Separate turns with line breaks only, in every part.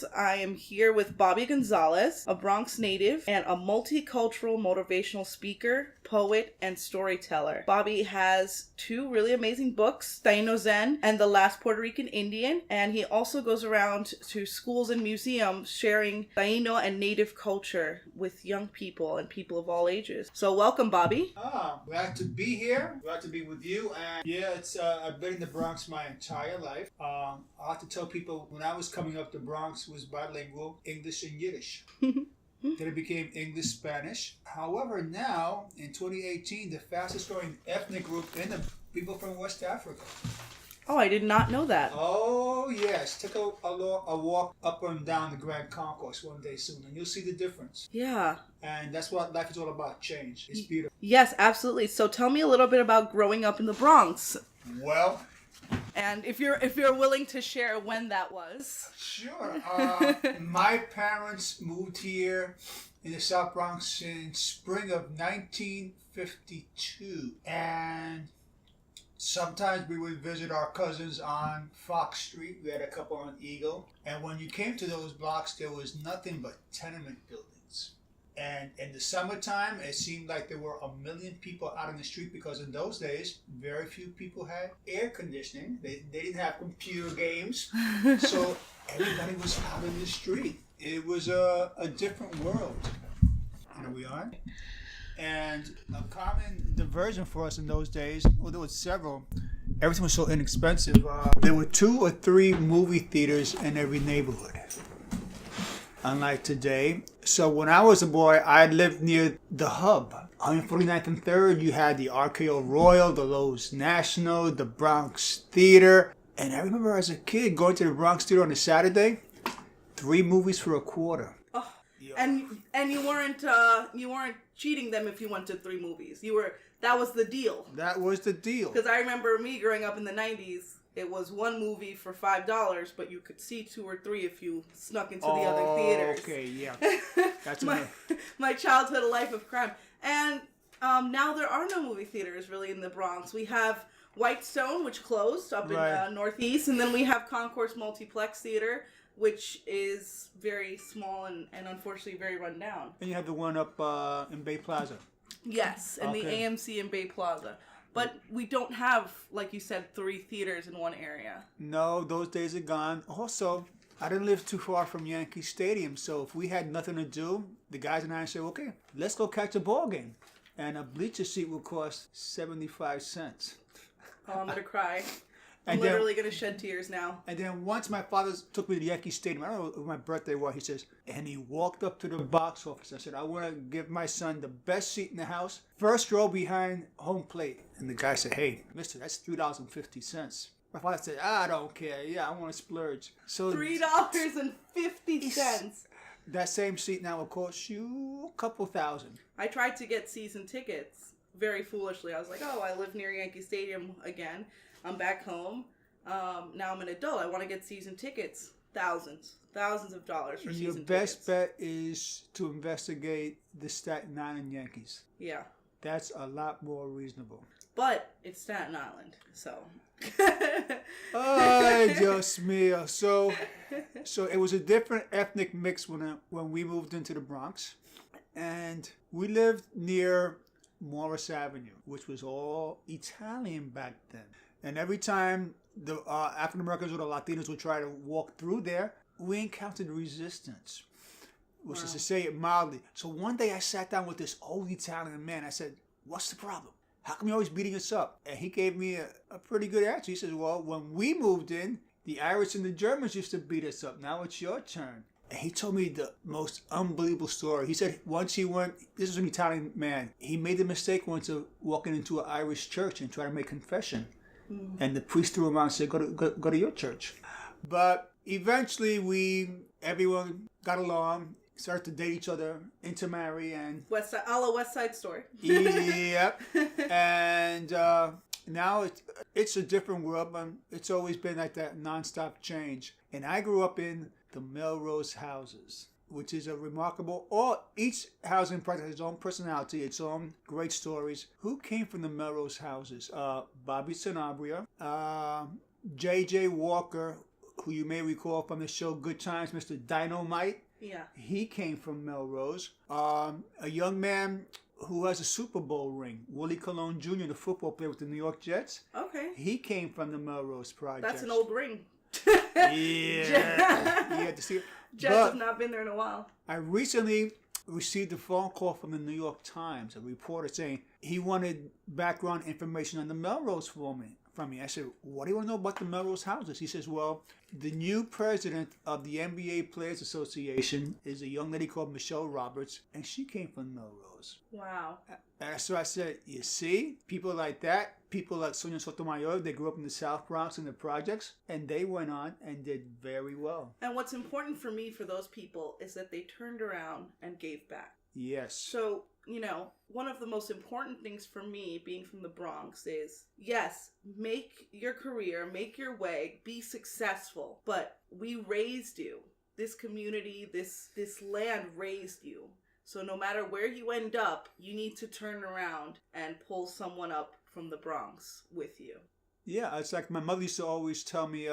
Frias. I am here with Bobby Gonzales, a Bronx native and a multicultural motivational speaker, poet, and storyteller. Bobby has two really amazing books, Taino Zen and The Last Puerto Rican Indian, and he also goes around to schools and museums sharing Taino and native culture with young people and people of all ages. So welcome, Bobby.
Glad to be here. Glad to be with you. And yeah, I've been in the Bronx my entire life. I have to tell people, when I was coming up, the Bronx was bilingual, English and Yiddish. Then it became English, Spanish. However, now, in 2018, the fastest growing ethnic group in the people from West Africa.
Oh, I did not know that.
Oh, yes. Take a walk up and down the Grand Concourse one day soon, and you'll see the difference.
Yeah.
And that's what life is all about, change. It's beautiful.
Yes, absolutely. So tell me a little bit about growing up in the Bronx.
Well...
And if you're willing to share when that was.
Sure. My parents moved here in the South Bronx in spring of 1952. And sometimes we would visit our cousins on Fox Street. We had a couple on Eagle. And when you came to those blocks, there was nothing but tenement buildings. And in the summertime, it seemed like there were 1 million people out in the street because in those days, very few people had air conditioning. They didn't have computer games. So everybody was out in the street. It was a different world. Here we are. And a common diversion for us in those days, well, there was several. Everything was so inexpensive. There were 2 or 3 movie theaters in every neighborhood. Unlike today. So when I was a boy, I lived near the hub. On 49th and 3rd, you had the RKO Royal, the Lowe's National, the Bronx Theater. And I remember as a kid going to the Bronx Theater on a Saturday, 3 movies for $0.25.
Oh, and you weren't cheating them if you went to 3 movies. That was the deal.
That was the deal.
Because I remember me growing up in the 90s. It was 1 movie for $5, but you could see 2 or 3 if you snuck into the other theaters.
Okay, yeah. That's
my childhood, a life of crime. And now there are no movie theaters really in the Bronx. We have Whitestone, which closed up in Northeast, and then we have Concourse Multiplex Theater, which is very small and unfortunately very run down.
And you have the one up in Bay Plaza.
Yes, and the AMC in Bay Plaza. But we don't have, like you said, 3 theaters in one area.
No, those days are gone. Also, I didn't live too far from Yankee Stadium, so if we had nothing to do, the guys and I said, okay, let's go catch a ball game. And a bleacher seat will cost 75 cents.
Oh, I'm going to cry. I'm literally going to shed tears now.
And then once my father took me to Yankee Stadium, I don't know what my birthday was, he says, and he walked up to the box office. I said, I want to give my son the best seat in the house, first row behind home plate. And the guy said, hey, mister, that's $3.50. My father said, I don't care. Yeah, I want to splurge. So
$3.50.
That same seat now will cost you a couple thousand.
I tried to get season tickets very foolishly. I was like, oh, I live near Yankee Stadium again. I'm back home. Now I'm an adult. I want to get season tickets. Thousands of dollars for season tickets.
Your best bet is to investigate the Staten Island Yankees.
Yeah.
That's a lot more reasonable.
But it's Staten Island, so.
Ay, Dios mío. So it was a different ethnic mix when we moved into the Bronx. And we lived near Morris Avenue, which was all Italian back then. And every time the African Americans or the Latinos would try to walk through there, we encountered resistance, which is to say it mildly. So one day I sat down with this old Italian man. I said, what's the problem? How come you're always beating us up? And he gave me a pretty good answer. He says, well, when we moved in, the Irish and the Germans used to beat us up. Now it's your turn. And he told me the most unbelievable story. He said once he went, this is an Italian man, he made the mistake once of walking into an Irish church and trying to make confession. And the priest threw him out and said, go to your church. But eventually everyone got along, started to date each other, intermarry, and...
West Side, a la West Side Story.
Yep. And now it's a different world, but it's always been like that nonstop change. And I grew up in the Melrose houses, which is a remarkable, each housing project has its own personality, its own great stories. Who came from the Melrose houses? Bobby Sanabria, J.J. Walker, who you may recall from the show Good Times, Mr. Dynamite.
Yeah.
He came from Melrose. A young man who has a Super Bowl ring, Willie Colon Jr., the football player with the New York Jets.
Okay.
He came from the Melrose Project.
That's an old ring.
Yeah. You had to see it.
Jets
But
have not been there in a while.
I recently received a phone call from the New York Times, a reporter saying he wanted background information on the Melrose from me. I said, what do you want to know about the Melrose houses? He says, well, the new president of the NBA Players Association is a young lady called Michelle Roberts, and she came from Melrose.
Wow.
And so I said, you see, people like that, people like Sonia Sotomayor, they grew up in the South Bronx in the projects, and they went on and did very well.
And what's important for me for those people is that they turned around and gave back.
Yes.
So, one of the most important things for me being from the Bronx is, yes, make your career, make your way, be successful, but we raised you. This community, this land raised you. So no matter where you end up, you need to turn around and pull someone up from the Bronx with you.
Yeah, it's like my mother used to always tell me,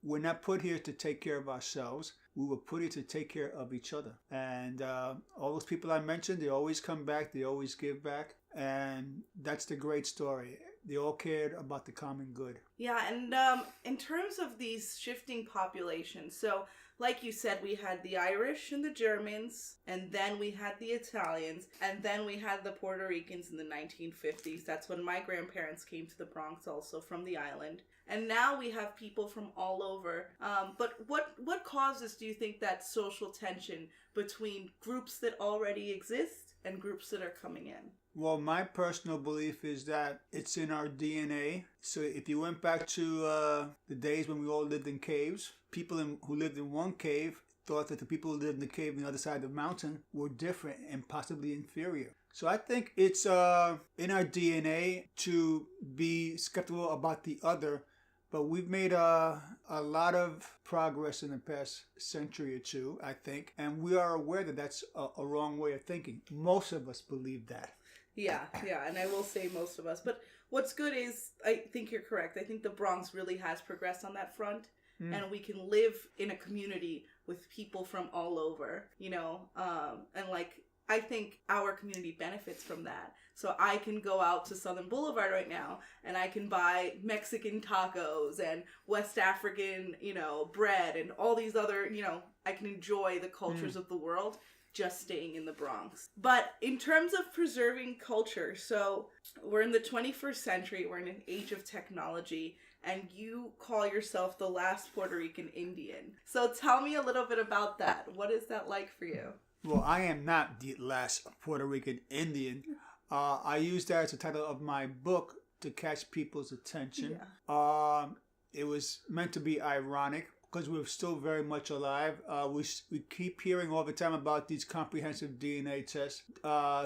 we're not put here to take care of ourselves. We were put here to take care of each other. And all those people I mentioned, they always come back. They always give back. And that's the great story. They all cared about the common good.
Yeah, and in terms of these shifting populations, so like you said, we had the Irish and the Germans, and then we had the Italians, and then we had the Puerto Ricans in the 1950s. That's when my grandparents came to the Bronx also from the island. And now we have people from all over. But what causes, do you think, that social tension between groups that already exist and groups that are coming in?
Well, my personal belief is that it's in our DNA. So if you went back to the days when we all lived in caves, people who lived in one cave thought that the people who lived in the cave on the other side of the mountain were different and possibly inferior. So I think it's in our DNA to be skeptical about the other. But we've made a lot of progress in the past century or two, I think. And we are aware that that's a wrong way of thinking. Most of us believe that.
Yeah, and I will say most of us. But what's good is, I think you're correct. I think the Bronx really has progressed on that front. And we can live in a community with people from all over, and I think our community benefits from that. So I can go out to Southern Boulevard right now and I can buy Mexican tacos and West African, bread and all these other, I can enjoy the cultures of the world just staying in the Bronx. But in terms of preserving culture, so we're in the 21st century, we're in an age of technology, and you call yourself the last Puerto Rican Indian. So tell me a little bit about that. What is that like for you?
Well, I am not the last Puerto Rican Indian. I use that as the title of my book to catch people's attention. Yeah. It was meant to be ironic because we're still very much alive. We keep hearing all the time about these comprehensive DNA tests,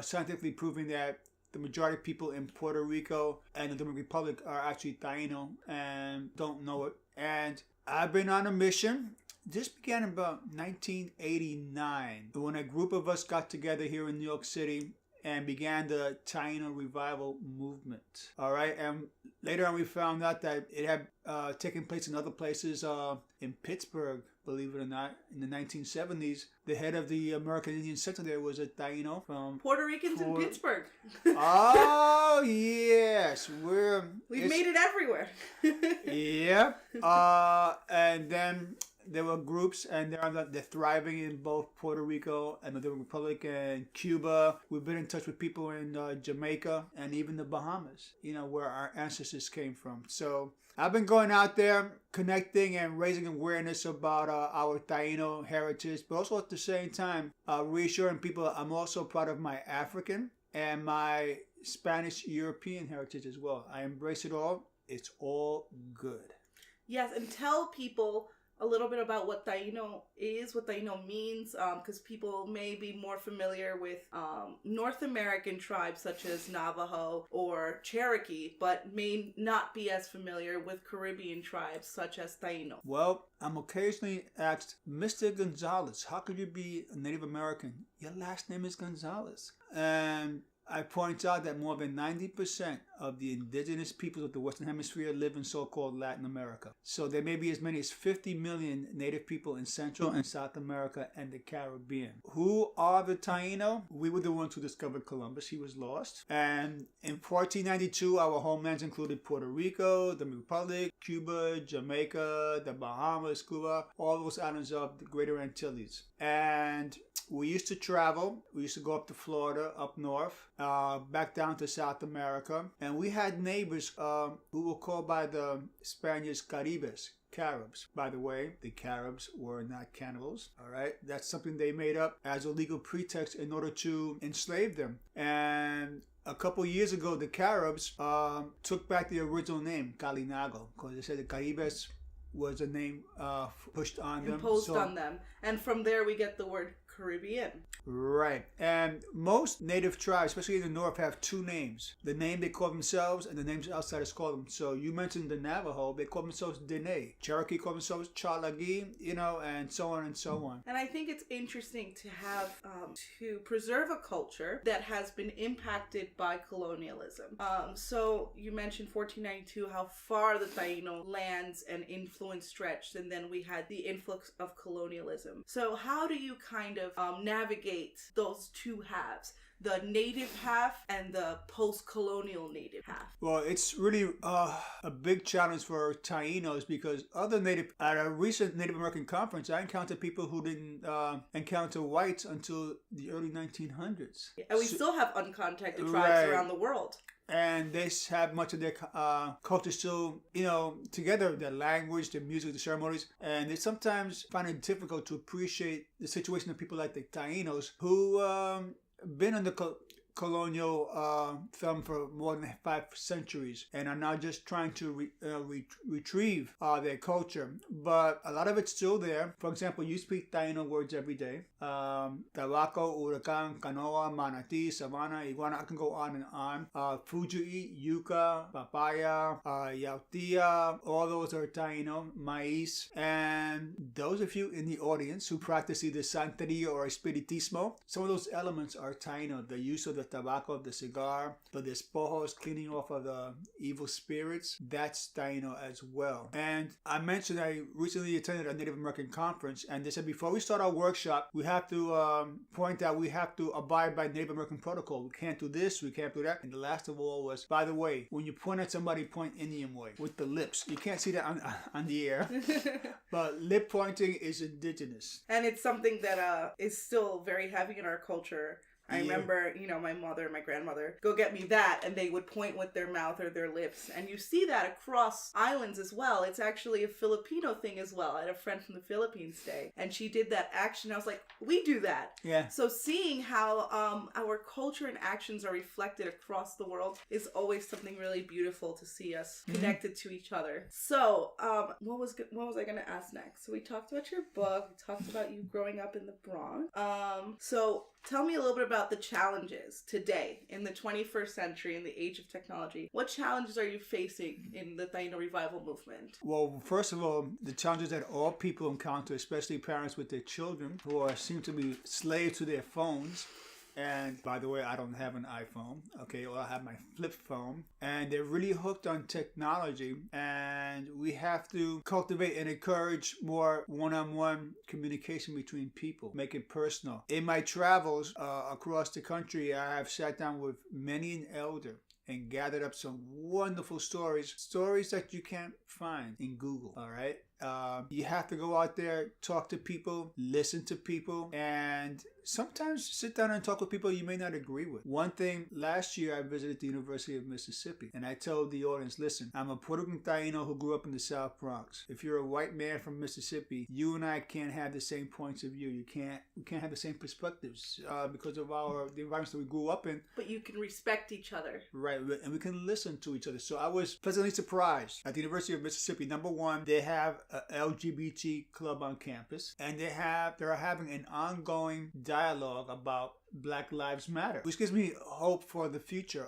scientifically proving that the majority of people in Puerto Rico and the Dominican Republic are actually Taino and don't know it. And I've been on a mission. This began about 1989 when a group of us got together here in New York City and began the Taino revival movement. All right, and later on we found out that it had taken place in other places, in Pittsburgh, believe it or not, in the 1970s. The head of the American Indian Center there was a Taino from
Puerto Ricans in Pittsburgh.
Oh yes,
we've made it everywhere.
Yeah, and then there were groups, and they're thriving in both Puerto Rico and the Dominican Republic and Cuba. We've been in touch with people in Jamaica and even the Bahamas, where our ancestors came from. So I've been going out there, connecting and raising awareness about our Taino heritage, but also at the same time, reassuring people I'm also proud of my African and my Spanish European heritage as well. I embrace it all. It's all good.
Yes, and tell people a little bit about what Taino is, what Taino means, because people may be more familiar with North American tribes such as Navajo or Cherokee, but may not be as familiar with Caribbean tribes such as Taino.
Well, I'm occasionally asked, Mr. Gonzales, how could you be a Native American? Your last name is Gonzales. And I point out that more than 90% of the indigenous peoples of the Western Hemisphere live in so-called Latin America. So there may be as many as 50 million native people in Central and South America and the Caribbean. Who are the Taino? We were the ones who discovered Columbus. He was lost. And in 1492, our homelands included Puerto Rico, the Republic, Cuba, Jamaica, the Bahamas, Cuba, all those islands of the Greater Antilles. And we used to travel. We used to go up to Florida, up north, back down to South America. And we had neighbors who were called by the Spaniards Caribes. Caribs. By the way, the Caribs were not cannibals. All right. That's something they made up as a legal pretext in order to enslave them. And a couple years ago, the Caribs took back the original name, Calinago, because they said the Caribes was a name pushed on them.
Imposed on them. And from there we get the word Caribbean.
Right. And most native tribes, especially in the north, have two names. The name they call themselves and the names outsiders call them. So you mentioned the Navajo, they call themselves Dene. Cherokee call themselves Chalagi, and so on and so on.
And I think it's interesting to have, to preserve a culture that has been impacted by colonialism. So you mentioned 1492, how far the Taino lands and influence stretched, and then we had the influx of colonialism. So how do you kind of navigate those two halves, the native half and the post-colonial native half?
Well, it's really a big challenge for Tainos because at a recent Native American conference, I encountered people who didn't encounter whites until the early 1900s.
And we still have uncontacted tribes around the world.
And they have much of their culture still, together, their language, their music, the ceremonies. And they sometimes find it difficult to appreciate the situation of people like the Tainos who been in the colonial film for more than 5 centuries and are now just trying to retrieve their culture. But a lot of it's still there. For example, you speak Taino words every day. Tabaco, huracan, canoa, manatee, savannah, iguana. I can go on and on. Fujui, yuca, papaya, yautia. All those are Taino. Maiz. And those of you in the audience who practice either Santeria or Espiritismo, some of those elements are Taino. The use of the tobacco of the cigar, the despojos, cleaning off of the evil spirits, that's Taino as well. And I mentioned I recently attended a Native American conference, and they said before we start our workshop, we have to point out we have to abide by Native American protocol. We can't do this, we can't do that. And the last of all was, by the way, when you point at somebody, point Indian way with the lips. You can't see that on the air, but lip pointing is indigenous.
And it's something that is still very heavy in our culture. I remember, my mother and my grandmother go get me that, and they would point with their mouth or their lips. And you see that across islands as well. It's actually a Filipino thing as well. I had a friend from the Philippines stay, and she did that action. I was like, we do that.
Yeah. So
seeing how our culture and actions are reflected across the world is always something really beautiful to see us connected to each other. So, what was I going to ask next? So we talked about your book. We talked about you growing up in the Bronx. So tell me a little bit about the challenges today in the 21st century, in the age of technology. What challenges are you facing in the Taino revival movement?
Well, first of all, the challenges that all people encounter, especially parents with their children who seem to be slaves to their phones. And by the way, I don't have an iPhone, okay, or I have my flip phone. And they're really hooked on technology. And we have to cultivate and encourage more one-on-one communication between people, make it personal. In my travels across the country, I have sat down with many an elder and gathered up some wonderful stories that you can't find in Google, all right? You have to go out there, talk to people, listen to people, and sometimes sit down and talk with people you may not agree with. One thing, last year I visited the University of Mississippi, and I told the audience, listen, I'm a Puerto Rican Taino who grew up in the South Bronx. If you're a white man from Mississippi, you and I can't have the same points of view. We can't have the same perspectives because of the environments that we grew up in.
But you can respect each other.
Right, and we can listen to each other. So I was pleasantly surprised. At the University of Mississippi, number one, they have a LGBT club on campus, and they're having an ongoing dialogue about Black Lives Matter, which gives me hope for the future,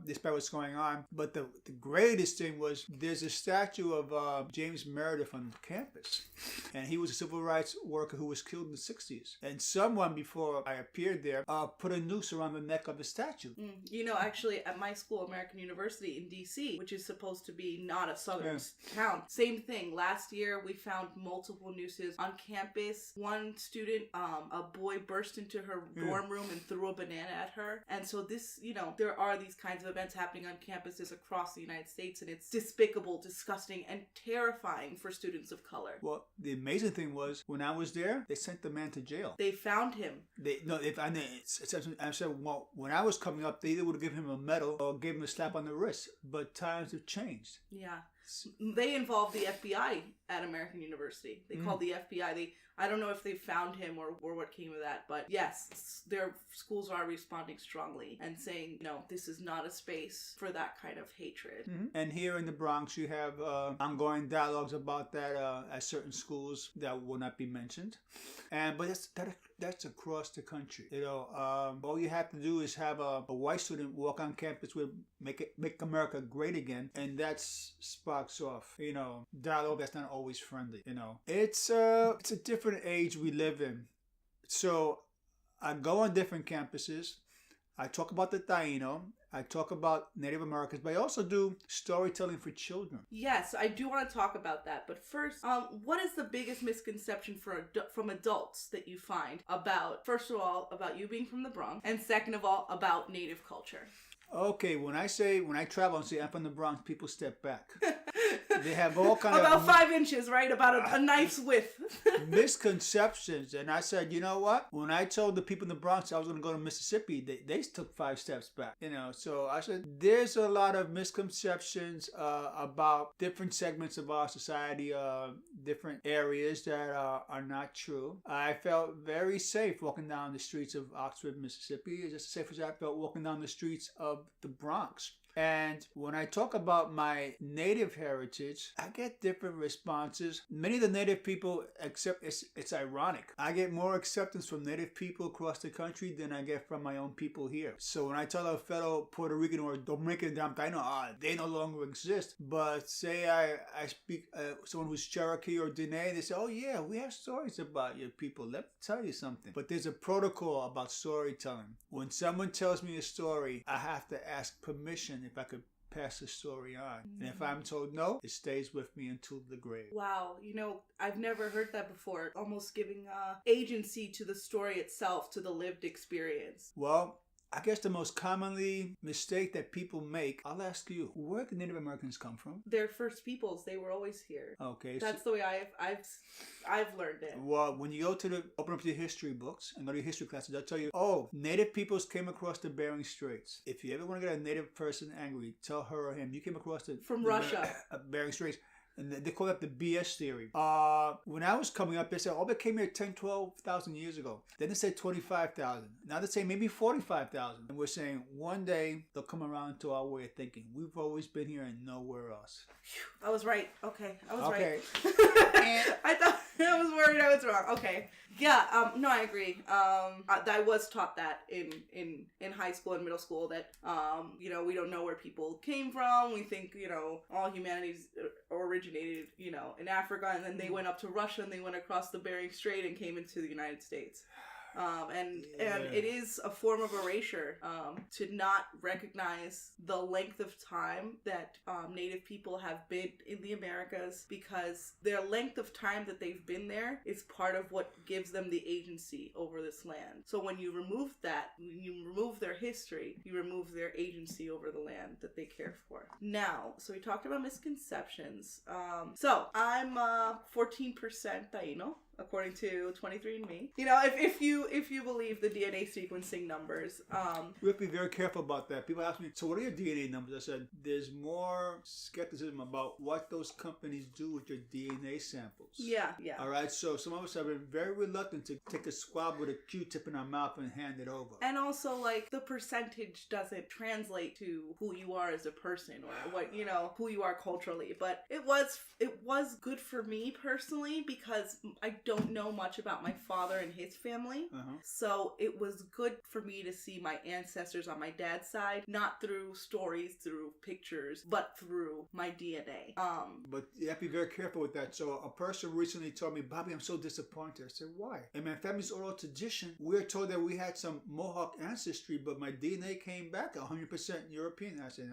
despite what's going on. But the greatest thing was there's a statue of James Meredith on campus, and he was a civil rights worker who was killed in the 60s. And someone, before I appeared there, put a noose around the neck of the statue.
Actually, at my school, American University in D.C., which is supposed to be not a southern town, same thing. Last year, we found multiple nooses on campus. One student, a boy burst into her dorm room and threw a banana at her. And so this, there are these kinds of events happening on campuses across the United States, and it's despicable, disgusting, and terrifying for students of color.
Well, the amazing thing was, when I was there, they sent the man to jail.
They found him.
I said, well, when I was coming up, they either would have given him a medal or gave him a slap on the wrist. But times have changed.
Yeah. They involved the FBI at American University. They called the FBI. I don't know if they found him or what came of that, but yes, their schools are responding strongly and saying, no, this is not a space for that kind of hatred.
Mm-hmm. And here in the Bronx, you have ongoing dialogues about that at certain schools that will not be mentioned. But that's across the country. All you have to do is have a white student walk on campus with Make America Great Again, and that sparks off, dialogue that's not always friendly. It's a different age we live in. So I go on different campuses. I talk about the Taino. I talk about Native Americans, but I also do storytelling for children.
Yes, I do want to talk about that. But first, what is the biggest misconception from adults that you find about, first of all, about you being from the Bronx, and second of all, about Native culture?
Okay, when I travel and say I'm from the Bronx, people step back. They have all kinds of...
About 5 inches, right? About a knife's width.
misconceptions. And I said, you know what? When I told the people in the Bronx I was going to go to Mississippi, they took 5 steps back. So I said, there's a lot of misconceptions about different segments of our society, different areas that are not true. I felt very safe walking down the streets of Oxford, Mississippi. It's just as safe as I felt walking down the streets of the Bronx. And when I talk about my Native heritage, I get different responses. Many of the Native people accept, it's ironic. I get more acceptance from Native people across the country than I get from my own people here. So when I tell a fellow Puerto Rican or Dominican that I know, they no longer exist. But say I speak someone who's Cherokee or Dene, they say, oh yeah, we have stories about your people. Let me tell you something. But there's a protocol about storytelling. When someone tells me a story, I have to ask permission if I could pass the story on. And if I'm told no, it stays with me until the grave.
Wow, I've never heard that before. Almost giving agency to the story itself, to the lived experience.
Well, I guess the most commonly mistake that people make, I'll ask you, where did Native Americans come from?
They're first peoples. They were always here.
Okay.
That's the way I've learned it.
Well, when you go open up your history books and go to your history classes, they'll tell you, Native peoples came across the Bering Straits. If you ever want to get a Native person angry, tell her or him, you came across
from Russia.
Bering Straits. And they call that the BS theory. When I was coming up, they said, they came here 10, 12,000 years ago. Then they said 25,000. Now they say maybe 45,000. And we're saying one day they'll come around to our way of thinking. We've always been here and nowhere else.
I was right. Okay. I was
right.
I thought I was worried I was wrong. Okay. Yeah. No, I agree. I was taught that in high school and middle school that, we don't know where people came from. We think, all humanity's originated, in Africa, and then they went up to Russia and they went across the Bering Strait and came into the United States. And it is a form of erasure to not recognize the length of time that Native people have been in the Americas, because their length of time that they've been there is part of what gives them the agency over this land. So when you remove that, when you remove their history, you remove their agency over the land that they care for. Now, so we talked about misconceptions. So I'm 14% Taino, according to 23andMe. If you believe the DNA sequencing numbers.
We have to be very careful about that. People ask me, so what are your DNA numbers? I said, there's more skepticism about what those companies do with your DNA samples.
Yeah.
All right, so some of us have been very reluctant to take a swab with a Q-tip in our mouth and hand it over.
And also, the percentage doesn't translate to who you are as a person or what, who you are culturally. But it was good for me personally, because I don't know much about my father and his family. So it was good for me to see my ancestors on my dad's side, not through stories, through pictures, but through my DNA.
But you have to be very careful with that. So a person recently told me, Bobby, I'm so disappointed. I said, why? In my family's oral tradition, we're told that we had some Mohawk ancestry, but my DNA came back 100% European. I said,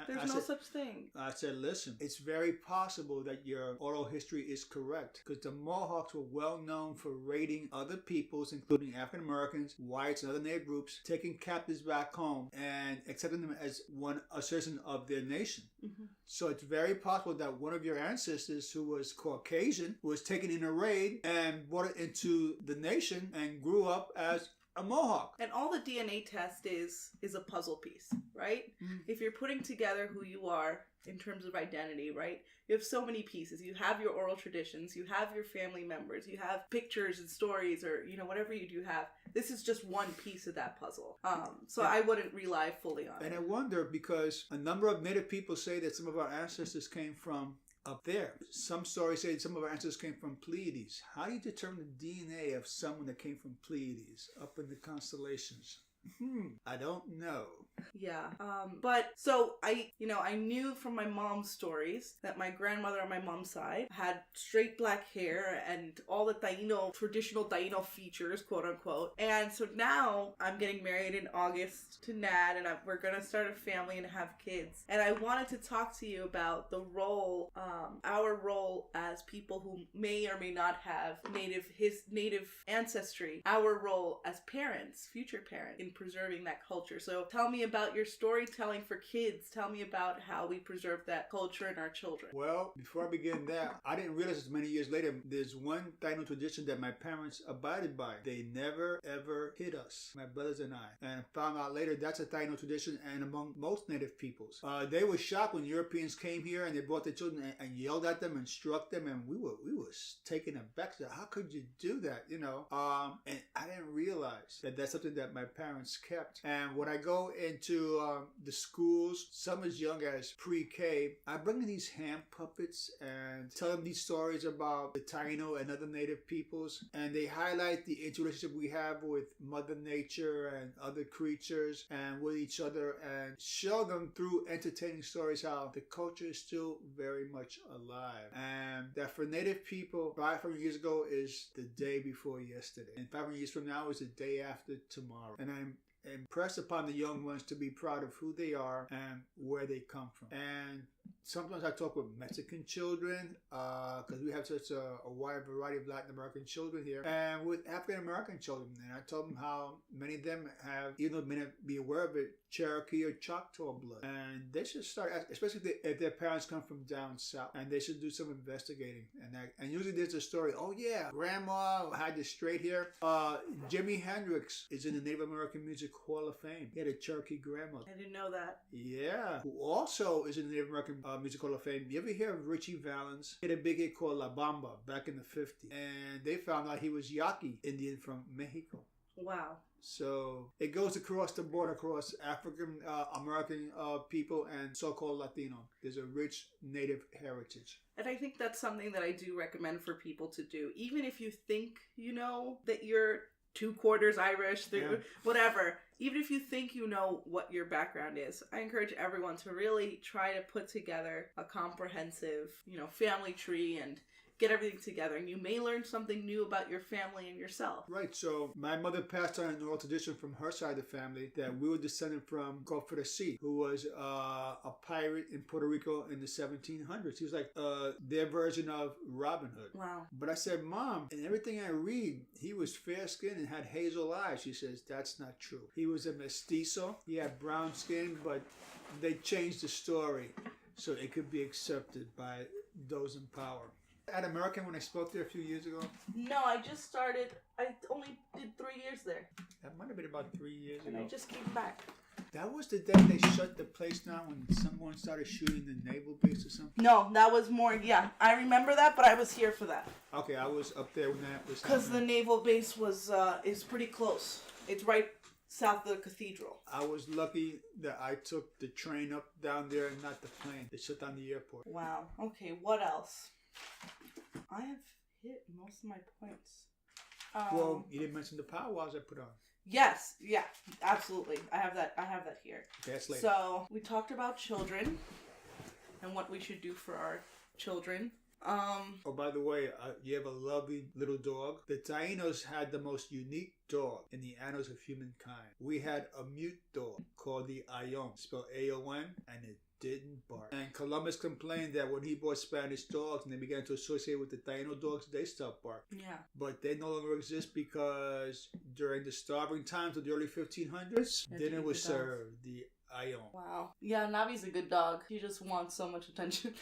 There's no such thing.
I said, listen, it's very possible that your oral history is correct, because the Mohawks were well known for raiding other peoples, including African Americans, whites, and other native groups, taking captives back home and accepting them as a citizen of their nation. So it's very possible that one of your ancestors, who was Caucasian, was taken in a raid and brought it into the nation and grew up as a Mohawk.
And all the DNA test is a puzzle piece, right? If you're putting together who you are in terms of identity, right? You have so many pieces. You have your oral traditions, you have your family members, you have pictures and stories, or, you know, whatever you do have. This is just one piece of that puzzle. So I wouldn't rely fully on it.
And I wonder, because a number of Native people say that some of our ancestors came from up there. Some stories say some of our ancestors came from Pleiades. How do you determine the DNA of someone that came from Pleiades up in the constellations? I don't know.
Yeah. But so I knew from my mom's stories that my grandmother on my mom's side had straight black hair and all the traditional Taino features, quote unquote. And so now I'm getting married in August to Nad, and we're going to start a family and have kids. And I wanted to talk to you about the role, our role as people who may or may not have native ancestry, our role as parents, future parents, in preserving that culture. So tell me about your storytelling for kids. Tell me about how we preserve that culture in our children.
Well, before I begin that, I didn't realize this many years later, there's one Taino tradition that my parents abided by. They never ever hit us, my brothers and I. And I found out later that's a Taino tradition, and among most native peoples. They were shocked when Europeans came here and they brought their children and yelled at them and struck them, and we were taken aback. So how could you do that, you know? And I didn't realize that that's something that my parents kept. And when I go into the schools, some as young as pre-K, I bring in these hand puppets and tell them these stories about the Taino and other native peoples, and they highlight the interrelationship we have with Mother Nature and other creatures and with each other, and show them through entertaining stories how the culture is still very much alive, and that for native people 500 years ago is the day before yesterday, and 500 years from now is the day after tomorrow. And I'm impress upon the young ones to be proud of who they are and where they come from. And sometimes I talk with Mexican children, because we have such a wide variety of Latin American children here, and with African American children. And I told them how many of them have, even though they may not be aware of it, Cherokee or Choctaw blood. And they should start, especially if their parents come from down south, and they should do some investigating. And usually there's a story, oh yeah, grandma had this straight hair. Jimi Hendrix is in the Native American Music Hall of Fame. He had a Cherokee grandmother.
I didn't know that.
Yeah. Who also is in the Native American Music Hall of Fame. You ever hear of Richie Valens? He had a big hit called La Bamba back in the 50s. And they found out he was Yaqui Indian from Mexico.
Wow.
So it goes across the board, across African American people and so-called Latino. There's a rich native heritage.
And I think that's something that I do recommend for people to do. Even if you think you know that you're 2/4 Irish, whatever. Even if you think you know what your background is, I encourage everyone to really try to put together a comprehensive, family tree and get everything together, and you may learn something new about your family and yourself.
Right. So my mother passed on an oral tradition from her side of the family that we were descended from Cofresi, who was a pirate in Puerto Rico in the 1700s. He was like their version of Robin Hood.
Wow.
But I said, Mom, in everything I read, he was fair-skinned and had hazel eyes. She says, that's not true. He was a mestizo. He had brown skin, but they changed the story so it could be accepted by those in power. At American, when I spoke there a few years ago?
No, I just started. I only did 3 years there.
That might have been about 3 years ago.
And I just came back.
That was the day they shut the place down when someone started shooting the naval base or something?
No, that was more, I remember that, but I was here for that.
Okay, I was up there when that was
because the naval base is pretty close. It's right south of the cathedral.
I was lucky that I took the train up down there and not the plane. They shut down the airport.
Wow. Okay, what else? I have hit most of my points.
Well, you didn't mention the powwows I put on.
Yes, yeah, absolutely. I have that here.
Okay, that's later.
So we talked about children and what we should do for our children.
Oh, by the way, you have a lovely little dog. The Tainos had the most unique dog in the annals of humankind. We had a mute dog called the Ayon, spelled A-O-N, and it didn't bark. And Columbus complained that when he bought Spanish dogs and they began to associate with the Taino dogs, they stopped barking.
Yeah.
But they no longer exist because during the starving times of the early 1500s, dinner was served. The Ayon.
Wow. Yeah, Navi's a good dog. He just wants so much attention.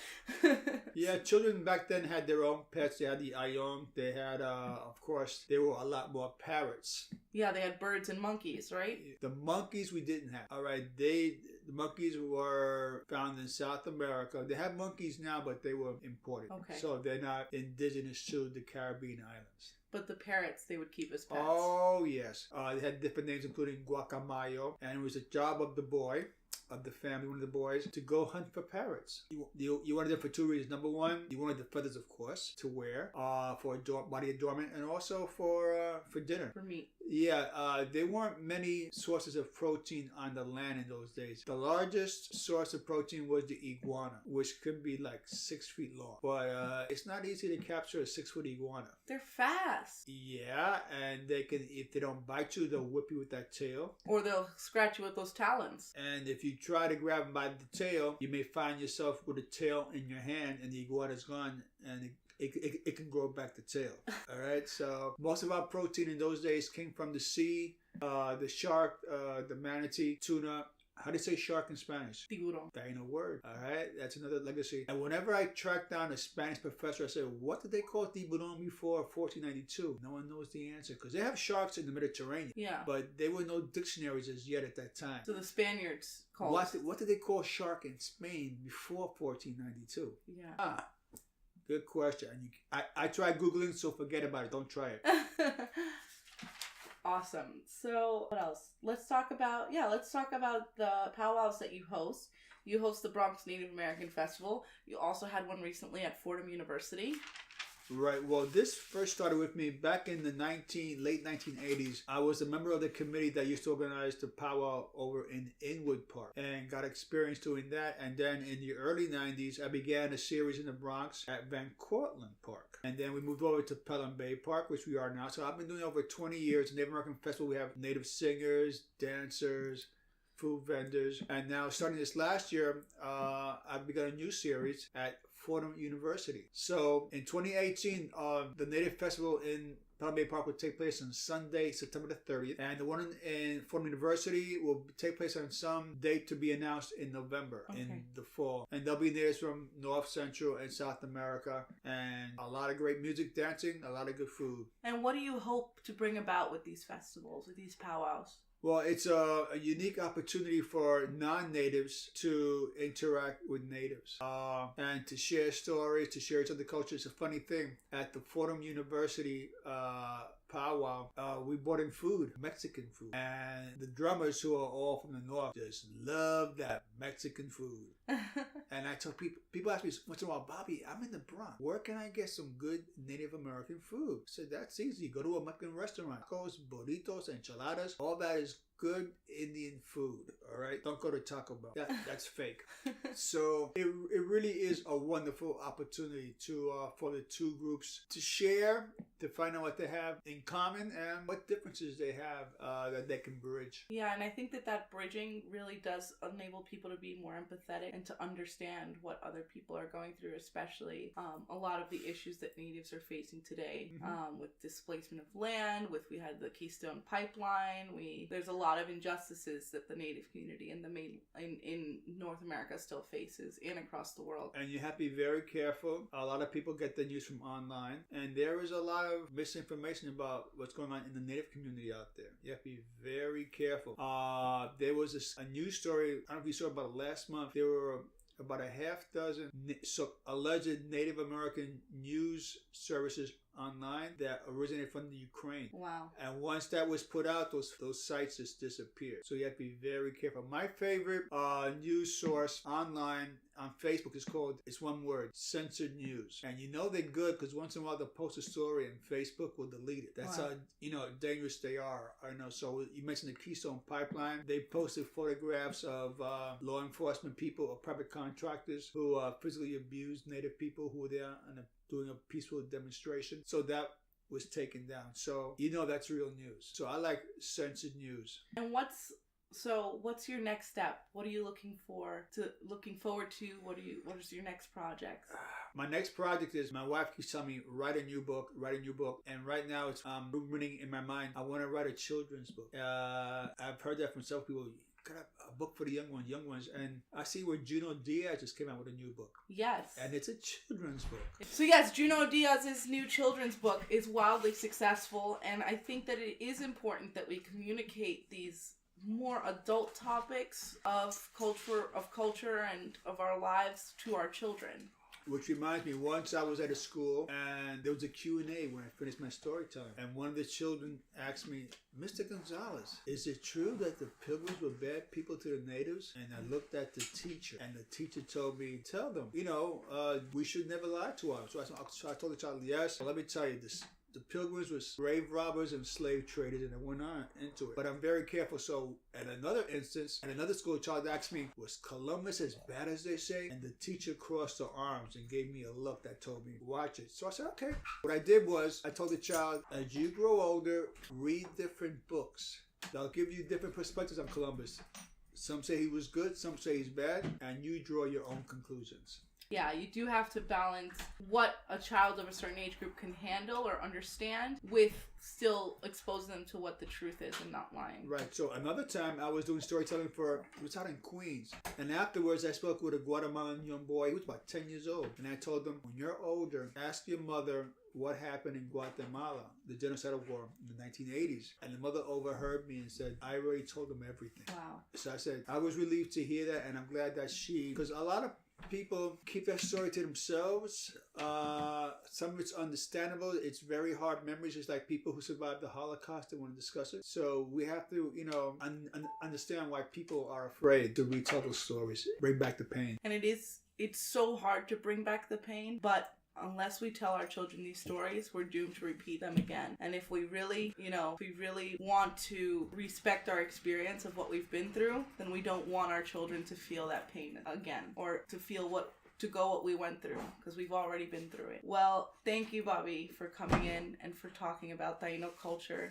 Yeah, children back then had their own pets. They had the Ayon. They had, of course, there were a lot more parrots.
Yeah, they had birds and monkeys, right?
The monkeys we didn't have. All right, the monkeys were found in South America. They have monkeys now, but they were imported.
Okay.
So they're not indigenous to the Caribbean islands.
But the parrots, they would keep as pets.
Oh, yes. They had different names, including Guacamayo. And it was the job of the boy, of the family, one of the boys, to go hunt for parrots. You wanted it for two reasons. Number one, you wanted the feathers, of course, to wear for body adornment, and also for dinner.
For meat.
Yeah, there weren't many sources of protein on the land in those days. The largest source of protein was the iguana, which could be like 6 feet long. But it's not easy to capture a 6-foot iguana.
They're fast.
Yeah, and they can, if they don't bite you, they'll whip you with that tail.
Or they'll scratch you with those talons.
And if you try to grab them by the tail, you may find yourself with a tail in your hand and the iguana's gone, and it can grow back the tail. All right, so most of our protein in those days came from the sea, the shark, the manatee, tuna. How do you say shark in Spanish?
Tiburón.
Taino word. All right, that's another legacy. And whenever I track down a Spanish professor, I say, what did they call tiburón before 1492? No one knows the answer because they have sharks in the Mediterranean.
Yeah.
But there were no dictionaries as yet at that time.
So the Spaniards called...
What did they call shark in Spain before 1492?
Yeah.
Good question. I tried Googling, so forget about it. Don't try it.
Awesome. So what else? Let's talk about the powwows that you host. You host the Bronx Native American Festival. You also had one recently at Fordham University.
Right. Well, this first started with me back in the late 1980s. I was a member of the committee that used to organize the powwow over in Inwood Park and got experience doing that. And then in the early 90s, I began a series in the Bronx at Van Cortlandt Park. And then we moved over to Pelham Bay Park, which we are now. So I've been doing over 20 years. Native American Festival, we have native singers, dancers, food vendors, and now starting this last year, I've begun a new series at Fordham University. So in 2018, the Native Festival in Pelham Bay Park will take place on Sunday, September the 30th, and the one in Fordham University will take place on some date to be announced in November, in the fall. And there'll be natives from North, Central, and South America, and a lot of great music, dancing, a lot of good food.
And what do you hope to bring about with these festivals, with these powwows?
Well, it's a unique opportunity for non-natives to interact with natives and to share stories, to share each other's culture. It's a funny thing. At the Fordham University powwow, we brought in food, Mexican food. And the drummers, who are all from the north, just love that Mexican food. And I tell people ask me once in a while, Bobby, I'm in the Bronx. Where can I get some good Native American food? I said, that's easy. Go to a Mexican restaurant. Tacos, burritos, enchiladas, all that is good Indian food, all right? Don't go to Taco Bell. That's fake. So it really is a wonderful opportunity for the two groups to share, to find out what they have in common and what differences they have that they can bridge.
Yeah, and I think that bridging really does enable people to be more empathetic and to understand what other people are going through, especially a lot of the issues that natives are facing today, with displacement of land, we had the Keystone Pipeline, there's a lot of injustices that the Native community in North America still faces and across the world. And
you have to be very careful. A lot of people get the news from online, and there is a lot of misinformation about what's going on in the Native community out there. You have to be very careful. There was a news story, I don't know if you saw about it last month. There were about a half dozen alleged Native American news services online that originated from the Ukraine.
Wow.
And once that was put out, those sites just disappeared. So you have to be very careful. My favorite news source online on Facebook is called, it's one word, censored news. And you know they're good because once in a while they'll post a story and Facebook will delete it. That's how, dangerous they are. I know. So you mentioned the Keystone Pipeline. They posted photographs of law enforcement people or private contractors who physically abused Native people who were there and doing a peaceful demonstration. So that was taken down. So that's real news. So I like censored news.
And what's your next step? What are you looking forward to? What is your next project?
My next project is, my wife keeps telling me, write a new book. And right now it's ruminating in my mind. I want to write a children's book. I've heard that from several people. Got a book for the young ones. And I see where Junot Diaz just came out with a new book.
Yes.
And it's a children's book.
So yes, Junot Diaz's new children's book is wildly successful. And I think that it is important that we communicate these more adult topics of culture and of our lives to our children.
Which reminds me, once I was at a school and there was a Q&A when I finished my story time. And one of the children asked me, Mr. Gonzales, is it true that the Pilgrims were bad people to the natives? And I looked at the teacher and the teacher told me, tell them, we should never lie to them. So I told the child, yes, let me tell you this. The Pilgrims were slave robbers and slave traders, and I went on into it. But I'm very careful. So at another instance, at another school, a child asked me, was Columbus as bad as they say? And the teacher crossed her arms and gave me a look that told me, watch it. So I said, okay. What I did was, I told the child, as you grow older, read different books. They'll give you different perspectives on Columbus. Some say he was good, some say he's bad, and you draw your own conclusions.
Yeah, you do have to balance what a child of a certain age group can handle or understand with still exposing them to what the truth is and not lying.
Right. So another time I was doing storytelling it was out in Queens. And afterwards I spoke with a Guatemalan young boy. He was about 10 years old. And I told him, when you're older, ask your mother what happened in Guatemala, the genocidal war in the 1980s. And the mother overheard me and said, I already told them everything.
Wow.
So I said, I was relieved to hear that, and I'm glad that because a lot of people keep their story to themselves. Some of it's understandable. It's very hard memories. It's like people who survived the Holocaust that want to discuss it. So we have to, understand why people are afraid to retell those stories. Bring back the pain.
And it's so hard to bring back the pain, but unless we tell our children these stories, we're doomed to repeat them again. And if we really want to respect our experience of what we've been through, then we don't want our children to feel that pain again, or to feel what we went through, because we've already been through it. Well, thank you, Bobby, for coming in and for talking about Taino culture.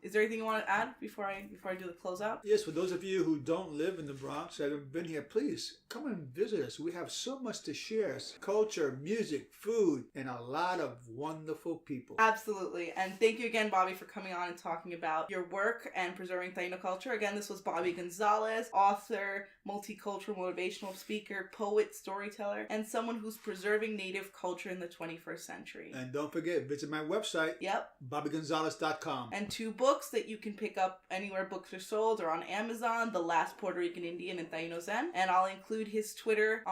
Is there anything you want to add before I do the closeout?
Yes, for those of you who don't live in the Bronx, haven't been here, please come and visit us. We have so much to share: culture, music, food, and a lot of wonderful people.
Absolutely. And thank you again, Bobby, for coming on and talking about your work and preserving Taino culture. Again, this was Bobby Gonzales, author, multicultural motivational speaker, poet, storyteller, and someone who's preserving Native culture in the 21st century.
And don't forget, visit my website, BobbyGonzales.com.
And 2 books that you can pick up anywhere books are sold or on Amazon: The Last Puerto Rican Indian and Taino Zen. And I'll include his Twitter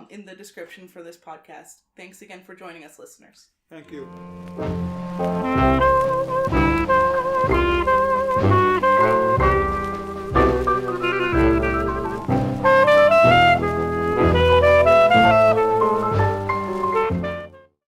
in the description for this podcast. Thanks again for joining us, listeners.
Thank you.